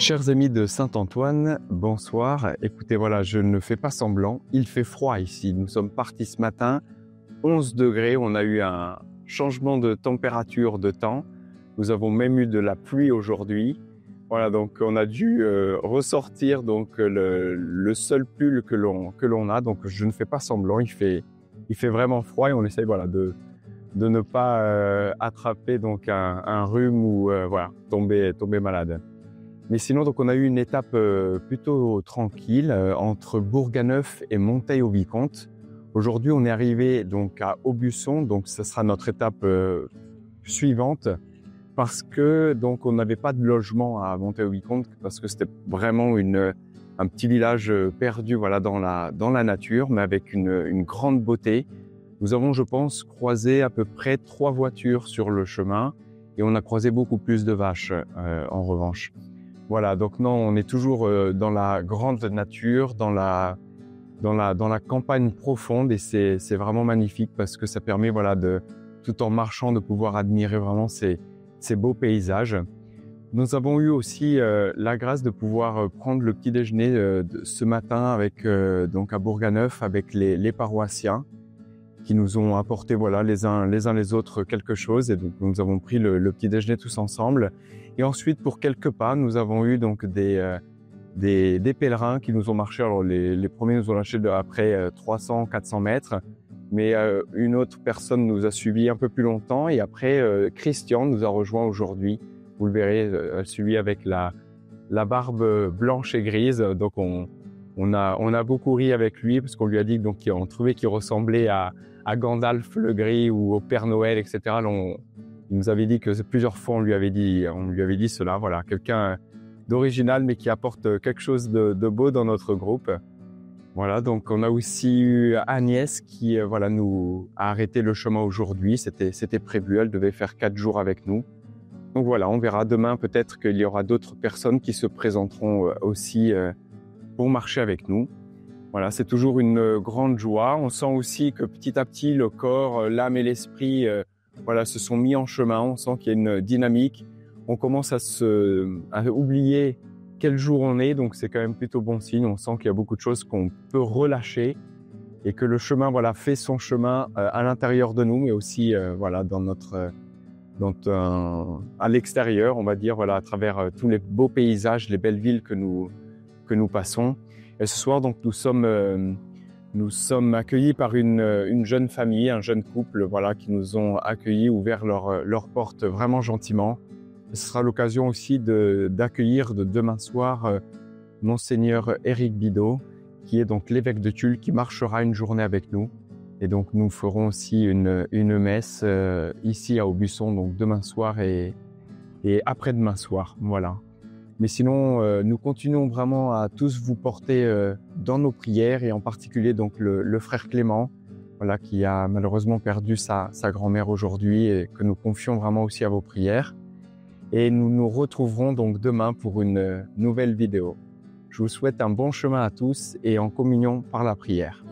Chers amis de Saint-Antoine, bonsoir. Écoutez, voilà, je ne fais pas semblant, il fait froid ici. Nous sommes partis ce matin, 11 degrés, on a eu un changement de température de temps. Nous avons même eu de la pluie aujourd'hui. Voilà, donc on a dû ressortir donc le seul pull que l'on a. Donc je ne fais pas semblant, il fait vraiment froid et on essaye voilà de ne pas attraper donc un rhume ou voilà tomber malade. Mais sinon, donc, on a eu une étape plutôt tranquille entre Bourganeuf et Monteil-au-Vicomte. Aujourd'hui, on est arrivé donc à Aubusson, donc ça sera notre étape suivante parce que donc on n'avait pas de logement à Monteil-au-Vicomte parce que c'était vraiment un petit village perdu voilà dans la nature, mais avec une grande beauté. Nous avons, je pense, croisé à peu près 3 voitures sur le chemin et on a croisé beaucoup plus de vaches en revanche. Voilà, donc non, on est toujours dans la grande nature, dans la campagne profonde et c'est vraiment magnifique parce que ça permet, voilà, tout en marchant, de pouvoir admirer vraiment ces beaux paysages. Nous avons eu aussi la grâce de pouvoir prendre le petit déjeuner ce matin avec donc à Bourganeuf avec les paroissiens qui nous ont apporté voilà les uns les autres quelque chose et donc nous avons pris le petit déjeuner tous ensemble. Et ensuite, pour quelques pas, nous avons eu donc des pèlerins qui nous ont marché. Alors les premiers nous ont lâché après 300-400 mètres, mais une autre personne nous a suivis un peu plus longtemps. Et après, Christian nous a rejoint aujourd'hui. Vous le verrez, celui avec la barbe blanche et grise. Donc on a beaucoup ri avec lui parce qu'on lui a dit donc qu'on trouvait qu'il ressemblait à Gandalf le Gris ou au Père Noël, etc. Alors, il nous avait dit que plusieurs fois on lui avait dit cela, voilà, quelqu'un d'original mais qui apporte quelque chose de beau dans notre groupe. Voilà, donc on a aussi eu Agnès qui voilà nous a arrêté le chemin aujourd'hui, c'était prévu, elle devait faire 4 jours avec nous. Donc voilà, on verra demain peut-être qu'il y aura d'autres personnes qui se présenteront aussi pour marcher avec nous. Voilà, c'est toujours une grande joie. On sent aussi que petit à petit, le corps, l'âme et l'esprit voilà, se sont mis en chemin. On sent qu'il y a une dynamique. On commence à oublier quel jour on est, donc c'est quand même plutôt bon signe. On sent qu'il y a beaucoup de choses qu'on peut relâcher et que le chemin voilà, fait son chemin à l'intérieur de nous, mais aussi voilà, à l'extérieur, on va dire, voilà, à travers tous les beaux paysages, les belles villes que nous passons. Et ce soir, donc, nous sommes accueillis par une jeune famille, un jeune couple, voilà, qui nous ont accueillis, ouvert leurs portes vraiment gentiment. Et ce sera l'occasion aussi d'accueillir demain soir Monseigneur Éric Bidot, qui est donc l'évêque de Tulle, qui marchera une journée avec nous. Et donc, nous ferons aussi une messe ici à Aubusson, donc demain soir et après-demain soir, voilà. Mais sinon, nous continuons vraiment à tous vous porter dans nos prières et en particulier donc le frère Clément, voilà, qui a malheureusement perdu sa grand-mère aujourd'hui et que nous confions vraiment aussi à vos prières. Et nous nous retrouverons donc demain pour une nouvelle vidéo. Je vous souhaite un bon chemin à tous et en communion par la prière.